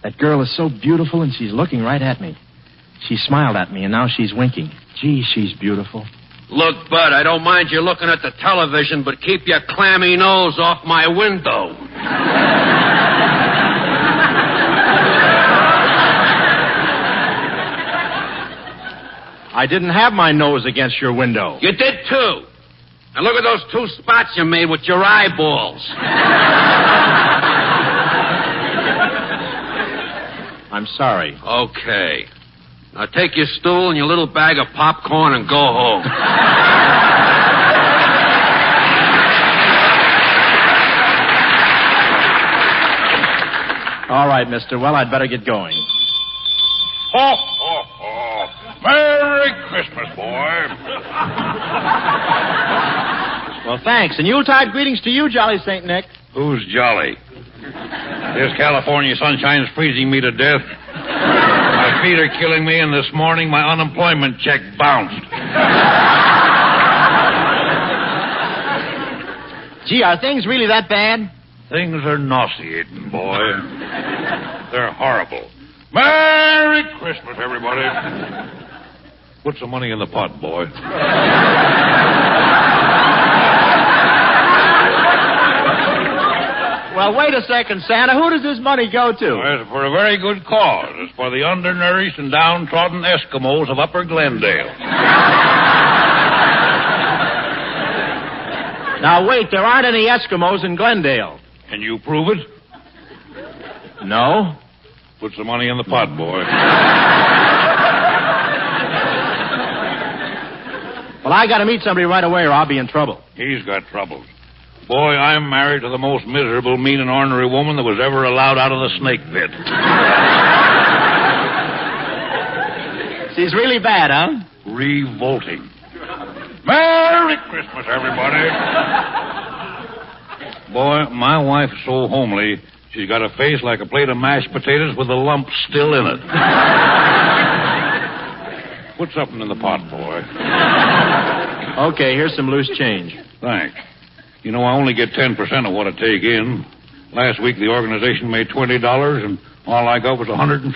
That girl is so beautiful, and she's looking right at me. She smiled at me, and now she's winking. Gee, she's beautiful. Look, Bud, I don't mind you looking at the television, but keep your clammy nose off my window. I didn't have my nose against your window. You did, too. And look at those 2 spots you made with your eyeballs. I'm sorry. Okay. Now take your stool and your little bag of popcorn and go home. All right, mister. Well, I'd better get going. Ho, ho, ho. Merry Christmas, boy. Well, thanks. And Yuletide greetings to you, Jolly St. Nick. Who's jolly? This California sunshine's freezing me to death. My feet are killing me, and this morning my unemployment check bounced. Gee, are things really that bad? Things are nauseating, boy. They're horrible. Merry Christmas, everybody. Put some money in the pot, boy. Well, wait a second, Santa. Who does this money go to? Well, it's for a very good cause. It's for the undernourished and downtrodden Eskimos of Upper Glendale. Now, wait. There aren't any Eskimos in Glendale. Can you prove it? No. Put some money in the pot, boy. Well, I got to meet somebody right away or I'll be in trouble. He's got troubles. Boy, I'm married to the most miserable, mean, and ornery woman that was ever allowed out of the snake pit. She's really bad, huh? Revolting. Merry Christmas, everybody. Boy, my wife's so homely, she's got a face like a plate of mashed potatoes with a lump still in it. Put something in the pot, boy. Okay, here's some loose change. Thanks. You know, I only get 10% of what I take in. Last week, the organization made $20, and all I got was $150.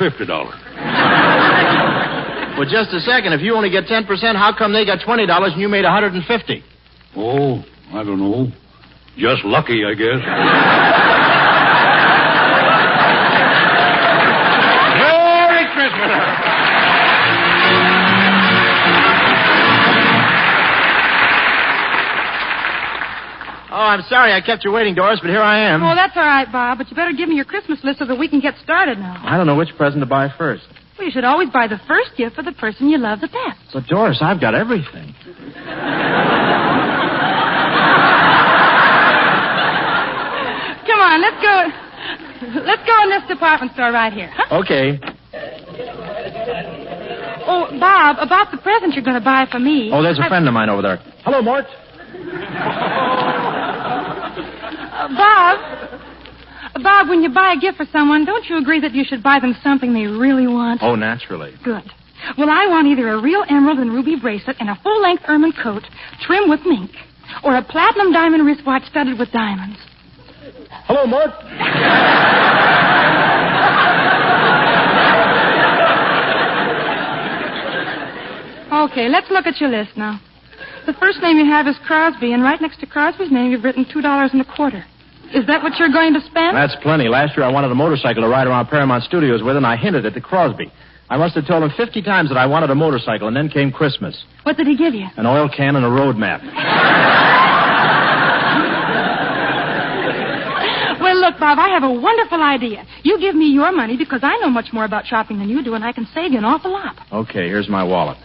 Well, just a second. If you only get 10%, how come they got $20 and you made $150? Oh, I don't know. Just lucky, I guess. Merry Christmas! Oh, I'm sorry I kept you waiting, Doris, but here I am. Oh, that's all right, Bob, but you better give me your Christmas list so that we can get started now. I don't know which present to buy first. Well, you should always buy the first gift for the person you love the best. But, Doris, I've got everything. Come on, let's go. Let's go in this department store right here, huh? Okay. Oh, Bob, about the present you're going to buy for me. Oh, there's a friend of mine over there. Hello, Mort. Bob, when you buy a gift for someone, don't you agree that you should buy them something they really want? Oh, naturally. Good. Well, I want either a real emerald and ruby bracelet and a full-length ermine coat trimmed with mink, or a platinum diamond wristwatch studded with diamonds. Hello, Mort. Okay, let's look at your list now. The first name you have is Crosby, and right next to Crosby's name you've written $2.25. Is that what you're going to spend? That's plenty. Last year I wanted a motorcycle to ride around Paramount Studios with, and I hinted it to Crosby. I must have told him 50 times that I wanted a motorcycle, and then came Christmas. What did he give you? An oil can and a road map. Well, look, Bob, I have a wonderful idea. You give me your money because I know much more about shopping than you do, and I can save you an awful lot. Okay, here's my wallet.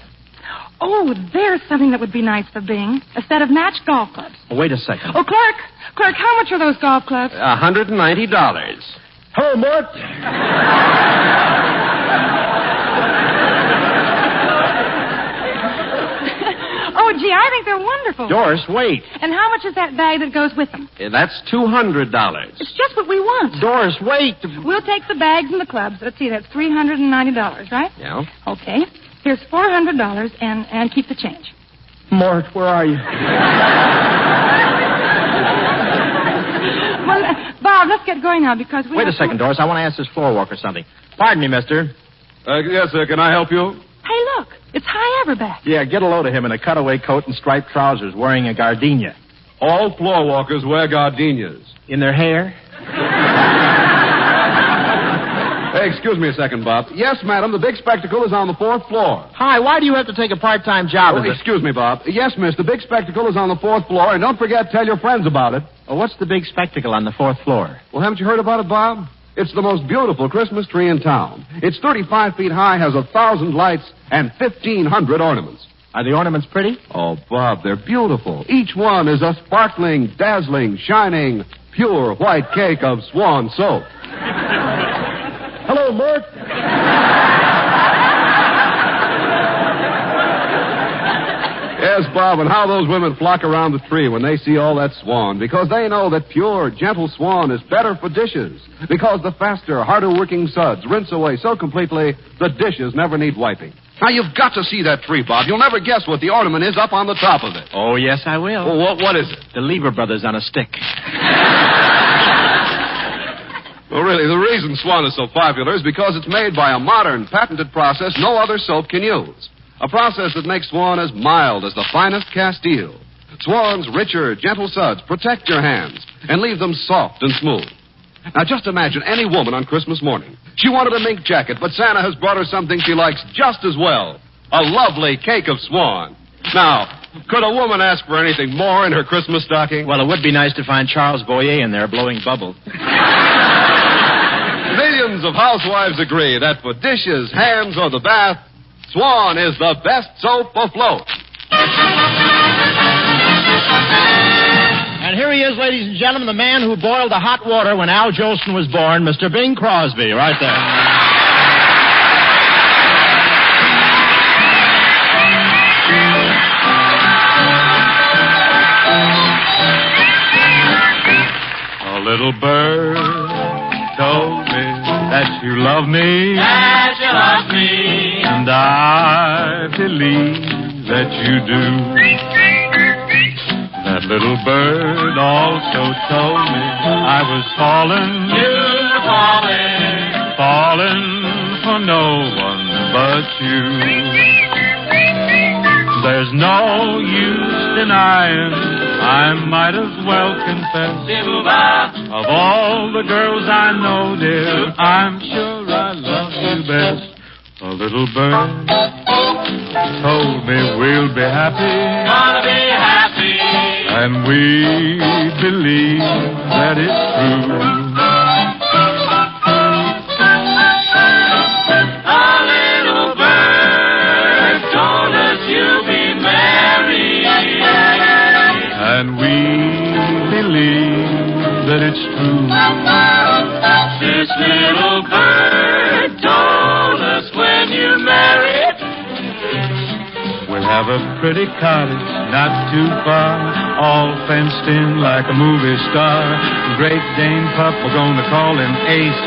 Oh, there's something that would be nice for Bing. A set of matched golf clubs. Oh, wait a second. Oh, Clark, how much are those golf clubs? $190. Hello, Mort. Oh, gee, I think they're wonderful. Doris, wait. And how much is that bag that goes with them? That's $200. It's just what we want. Doris, wait. We'll take the bags and the clubs. Let's see, that's $390, right? Yeah. Okay. Here's $400 and keep the change. Mort, where are you? Well, Bob, let's get going now because we Wait a second, Doris. I want to ask this floor walker something. Pardon me, mister. Yes, sir. Can I help you? Hey, look. It's High Everback. Yeah, get a load of him in a cutaway coat and striped trousers wearing a gardenia. All floor walkers wear gardenias. In their hair? Hey, excuse me a second, Bob. Yes, madam, the big spectacle is on the 4th floor. Hi, why do you have to take a part-time job? Excuse me, Bob. Yes, miss, the big spectacle is on the 4th floor, and don't forget, tell your friends about it. Well, what's the big spectacle on the 4th floor? Well, haven't you heard about it, Bob? It's the most beautiful Christmas tree in town. It's 35 feet high, has 1,000 lights, and 1,500 ornaments. Are the ornaments pretty? Oh, Bob, they're beautiful. Each one is a sparkling, dazzling, shining, pure white cake of Swan soap. Hello, Mort. Yes, Bob, and how those women flock around the tree when they see all that Swan, because they know that pure, gentle Swan is better for dishes, because the faster, harder-working suds rinse away so completely the dishes never need wiping. Now, you've got to see that tree, Bob. You'll never guess what the ornament is up on the top of it. Oh, yes, I will. Well, what is it? The Lever Brothers on a stick. Well, really, the reason Swan is so popular is because it's made by a modern, patented process no other soap can use. A process that makes Swan as mild as the finest Castile. Swan's richer, gentle suds protect your hands and leave them soft and smooth. Now, just imagine any woman on Christmas morning. She wanted a mink jacket, but Santa has brought her something she likes just as well. A lovely cake of Swan. Now, could a woman ask for anything more in her Christmas stocking? Well, it would be nice to find Charles Boyer in there blowing bubbles. Millions of housewives agree that for dishes, hands, or the bath, Swan is the best soap afloat. And here he is, ladies and gentlemen, the man who boiled the hot water when Al Jolson was born, Mr. Bing Crosby, right there. A little bird told me that you love me. That you love me. And I believe that you do. That little bird also told me I was falling. You're falling for no one but you. There's no use denying, I might as well confess. Of all the girls I know, dear, I'm sure I love you best. A little bird told me we'll be happy. Gonna be happy. And we believe that it's true. A little bird told us you'll be married. And we believe that it's true. This little bird told us when you're married, we'll have a pretty cottage not too far, all fenced in like a movie star. Great Dane pup, we're going to call him Ace,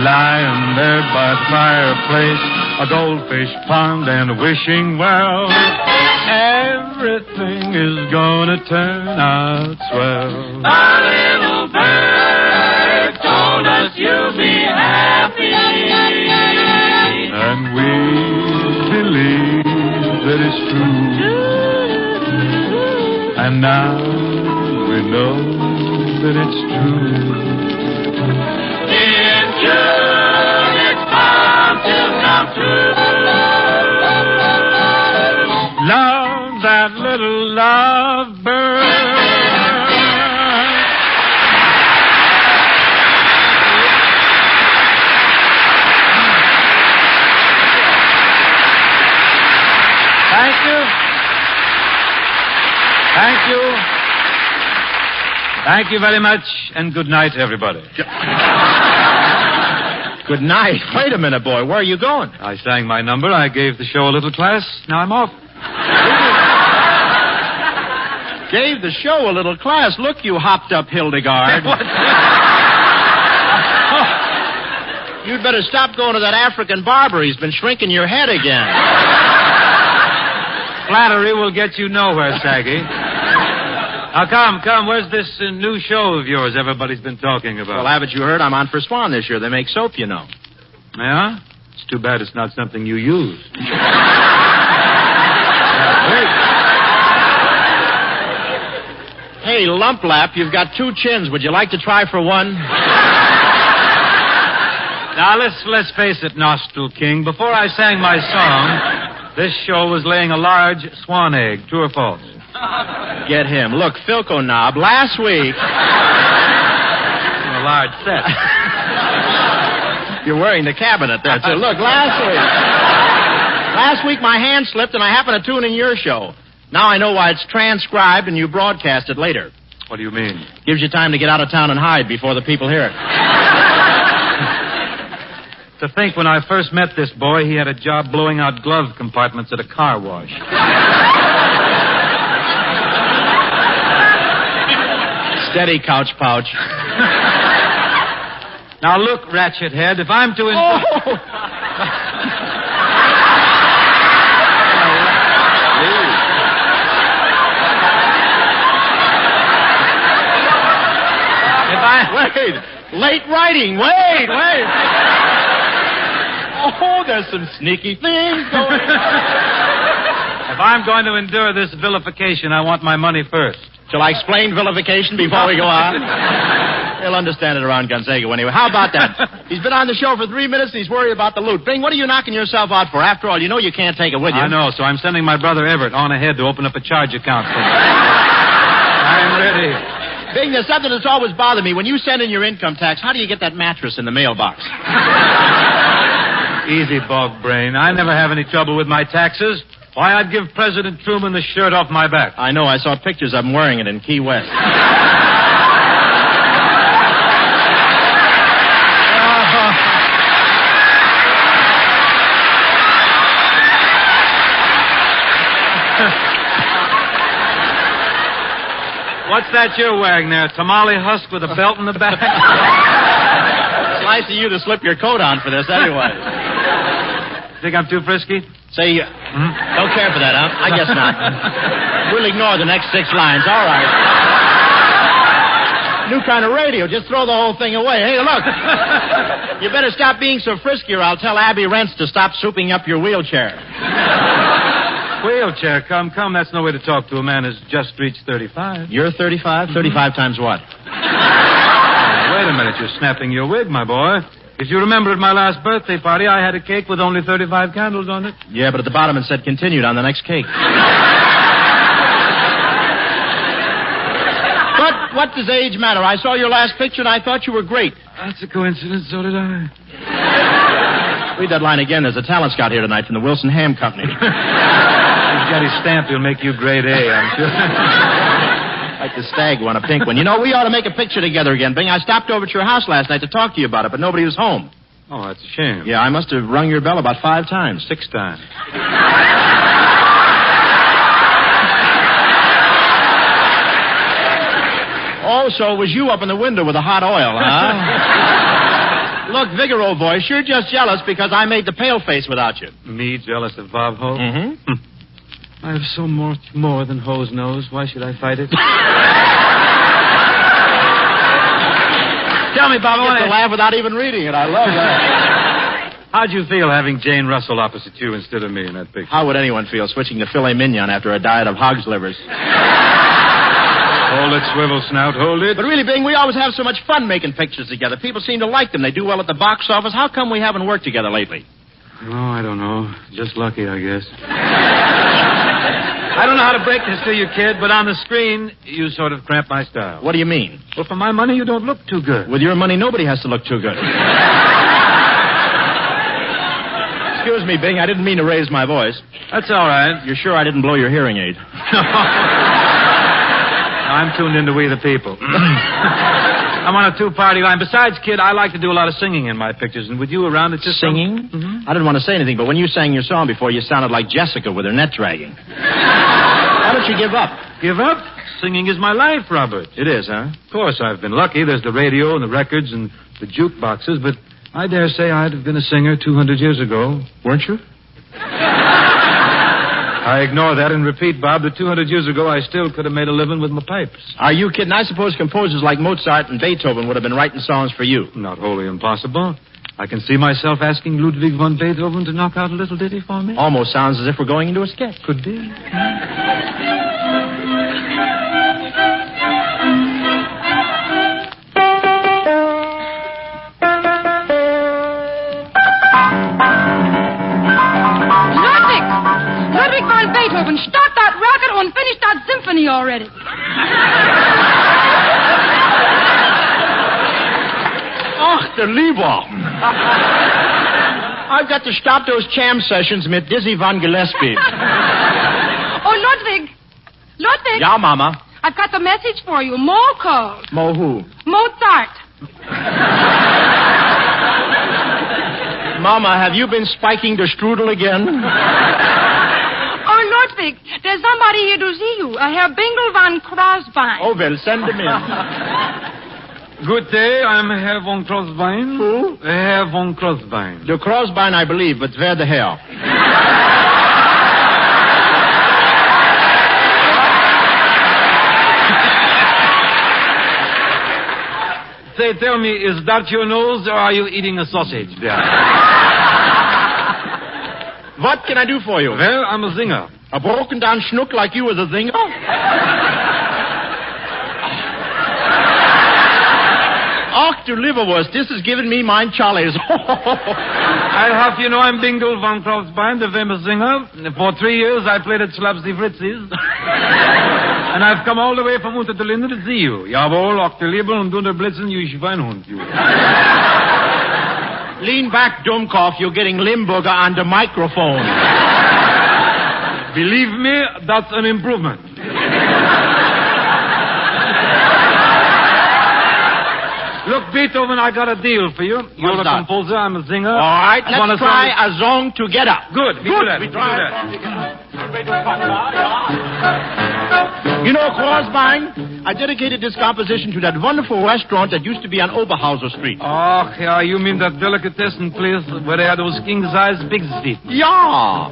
lying there by the fireplace. A goldfish pond and a wishing well. Everything is gonna turn out swell. A little bird told us you'll be happy. And we believe that it's true. And now we know that it's true. In June it's bound to come true. Love that little lovebird. Thank you. Thank you. Thank you very much, and good night, everybody. Good night. Wait a minute, boy. Where are you going? I sang my number. I gave the show a little class. Now I'm off. Gave the show a little class. Look, you hopped up Hildegard. You'd better stop going to that African barber. He's been shrinking your head again. Flattery will get you nowhere, Saggy. Now, come. Where's this new show of yours everybody's been talking about? Well, haven't you heard? I'm on for Swan this year. They make soap, you know. Yeah? It's too bad it's not something you use. Hey, Lumplap, you've got two chins. Would you like to try for one? Now, let's face it, Nostril King. Before I sang my song, this show was laying a large swan egg. True or false? Get him. Look, Philco Knob, last week... A large set. You're wearing the cabinet there, too. Look, last week my hand slipped and I happened to tune in your show. Now I know why it's transcribed and you broadcast it later. What do you mean? Gives you time to get out of town and hide before the people hear it. To think when I first met this boy, he had a job blowing out glove compartments at a car wash. Steady, couch pouch. Now look, ratchet head, if I'm to... Wait, late writing. Wait. Oh, there's some sneaky things going on. If I'm going to endure this vilification, I want my money first. Shall I explain vilification before we go on? He'll understand it around Gonzaga anyway. How about that? He's been on the show for 3 minutes and he's worried about the loot. Bing, what are you knocking yourself out for? After all, you know you can't take it with you. I know, so I'm sending my brother Everett on ahead to open up a charge account for me. I'm ready. Bing, there's something that's always bothered me. When you send in your income tax, how do you get that mattress in the mailbox? Easy, bog brain. I never have any trouble with my taxes. Why, I'd give President Truman the shirt off my back. I know. I saw pictures of him wearing it in Key West. What's that you're wearing there? Tamale husk with a belt in the back? It's nice of you to slip your coat on for this anyway. Think I'm too frisky? Say, don't care for that, huh? I guess not. We'll ignore the next 6 lines. All right. New kind of radio. Just throw the whole thing away. Hey, look. You better stop being so frisky or I'll tell Abby Rents to stop souping up your wheelchair. Wheelchair? Come. That's no way to talk to a man who's just reached 35. You're 35? 35 times what? Wait a minute. You're snapping your wig, my boy. If you remember at my last birthday party, I had a cake with only 35 candles on it. Yeah, but at the bottom it said continued on the next cake. But what does age matter? I saw your last picture and I thought you were great. That's a coincidence. So did I. Read that line again. There's a talent scout here tonight from the Wilson Ham Company. He's got his stamp. He'll make you grade A, I'm sure. Like the stag one, a pink one. You know, we ought to make a picture together again, Bing. I stopped over at your house last night to talk to you about it, but nobody was home. Oh, that's a shame. Yeah, I must have rung your bell about 5 times. 6 times. Oh, so it was you up in the window with the hot oil, huh? Look, Vigor, old boy, you're just jealous because I made the pale face without you. Me jealous of Bob Hope? Mm-hmm. I have so much more than hose nose. Why should I fight it? Tell me, Bob, I get to laugh without even reading it. I love that. How'd you feel having Jane Russell opposite you instead of me in that picture? How would anyone feel switching to filet mignon after a diet of hog's livers? Hold it, swivel snout, hold it. But really, Bing, we always have so much fun making pictures together. People seem to like them. They do well at the box office. How come we haven't worked together lately? Oh, I don't know. Just lucky, I guess. I don't know how to break this to you, kid, but on the screen, you sort of cramp my style. What do you mean? Well, for my money, you don't look too good. With your money, nobody has to look too good. Excuse me, Bing. I didn't mean to raise my voice. That's all right. You're sure I didn't blow your hearing aid? I'm tuned into We the People. I'm on a 2-party line. Besides, kid, I like to do a lot of singing in my pictures. And with you around, it's just... Singing? Mm-hmm. I didn't want to say anything, but when you sang your song before, you sounded like Jessica with her net dragging. Why don't you give up? Give up? Singing is my life, Robert. It is, huh? Of course, I've been lucky. There's the radio and the records and the jukeboxes, but I dare say I'd have been a singer 200 years ago. Weren't you? I ignore that and repeat, Bob, that 200 years ago I still could have made a living with my pipes. Are you kidding? I suppose composers like Mozart and Beethoven would have been writing songs for you. Not wholly impossible. I can see myself asking Ludwig von Beethoven to knock out a little ditty for me. Almost sounds as if we're going into a sketch. Could be. Ludwig von Beethoven, start that rocket and finish that symphony already. Oh, Dr. Lieber. I've got to stop those jam sessions with Dizzy Van Gillespie. Oh, Ludwig. Ludwig. Yeah, Mama. I've got the message for you. Mo called. Mo who? Mozart. Mama, have you been spiking the strudel again? Oh, Ludwig, there's somebody here to see you. Herr Bingle van Crosby. Oh, well, send him in. Good day, I'm Herr von Crosbein. Who? Herr von Crosbein. The Crosbein, I believe, but where the hell? Say, tell me, is that your nose or are you eating a sausage there? What can I do for you? Well, I'm a singer. A broken down schnook like you is a singer? Och, du liverwurst, this is giving me mine Charlie's. I have, you know, I'm Bingle von Crosbein, the famous singer. For 3 years, I played at Slapsy Fritzies. And I've come all the way from Unter der Linde to see you. Jawohl, auch der Liebe und unter Blitzen, you Schweinhund, you. Lean back, Dummkopf, you're getting Limburger on the microphone. Believe me, that's an improvement. Look, Beethoven, I got a deal for you. You're a composer, I'm a singer. All right, let's try a song together. Good, we do that. You know, Crosbein, I dedicated this composition to that wonderful restaurant that used to be on Oberhauser Street. Oh, yeah, you mean that delicatessen place where they had those king-size pigs' feet? Yeah.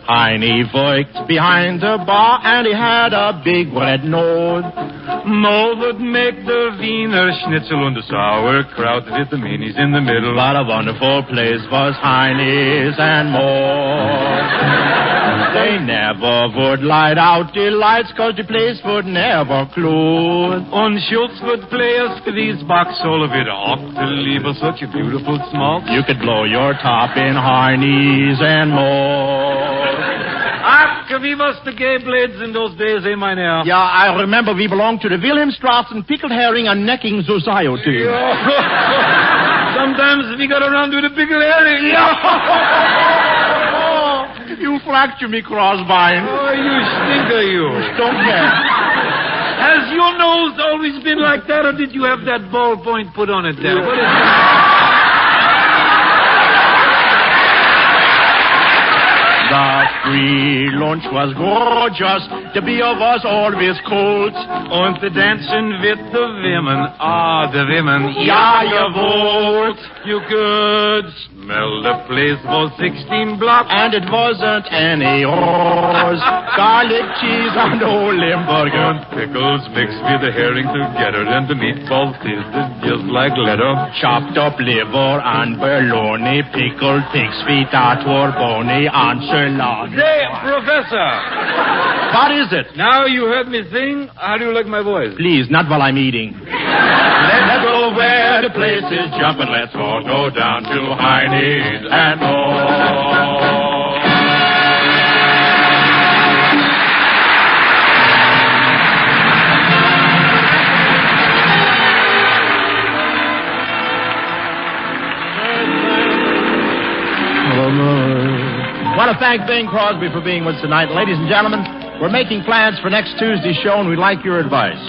Heine worked behind the bar and he had a big red nose. Mo would make the Wiener Schnitzel and the sauerkraut with the minis in the middle. What a wonderful place was Heine's and more. They never would light out the lights 'cause the place would never close. And Schultz would play a squeeze box solo with Octaliebe, such a beautiful small. You could blow your top in Heine's and more. Ach, wie was the gay blades in those days, eh, mein Herr? Yeah, I remember we belonged to the Wilhelmstrassen Pickled Herring and Necking Society. Sometimes we got around with a pickled herring. You fracture me, Crosbein. Oh, you stinker, you. Don't care. Has your nose always been like that, or did you have that ballpoint put on it there? What is it? The free lunch was gorgeous. The beer was always cold. And the dancing with the women. Ah, the women. Ja, jawohl. You could smell the place was 16 blocks. And it wasn't any rose. Garlic cheese and old Limburger. And pickles mixed with the herring together. And the meatballs tasted just like leather. Chopped up liver and bologna. Pickled pig's feet that were bony and salad. Say, Professor. What is it? Now you heard me sing. How do you like my voice? Please, not while I'm eating. Let's go where the place is jumping. Let's all go down to Heine's and more. I want to thank Bing Crosby for being with us tonight. Ladies and gentlemen, we're making plans for next Tuesday's show, and we'd like your advice.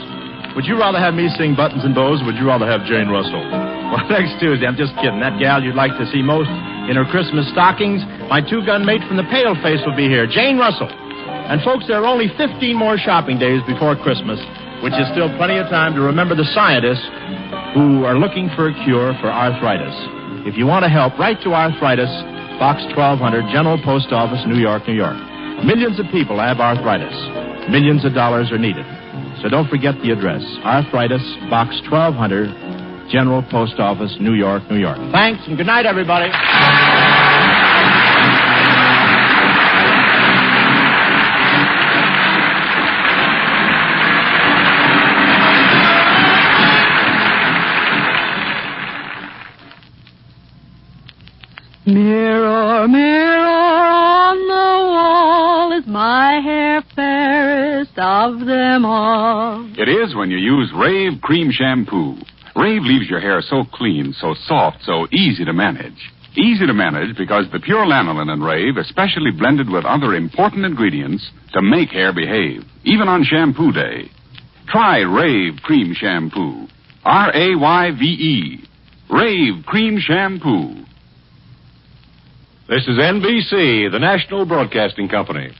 Would you rather have me sing Buttons and Bows, or would you rather have Jane Russell? Well, next Tuesday, I'm just kidding. That gal you'd like to see most in her Christmas stockings, my two-gun mate from the Pale Face will be here, Jane Russell. And, folks, there are only 15 more shopping days before Christmas, which is still plenty of time to remember the scientists who are looking for a cure for arthritis. If you want to help, write to Arthritis, Box 1200, General Post Office, New York, New York. Millions of people have arthritis. Millions of dollars are needed. So don't forget the address. Arthritis, Box 1200, General Post Office, New York, New York. Thanks, and good night, everybody. Mirror, mirror on the wall, is my hair fairest of them all? It is when you use Rave Cream Shampoo. Rave leaves your hair so clean, so soft, so easy to manage. Easy to manage because the pure lanolin in Rave is specially blended with other important ingredients to make hair behave, even on shampoo day. Try Rave Cream Shampoo. R-A-Y-V-E. Rave Cream Shampoo. This is NBC, the National Broadcasting Company.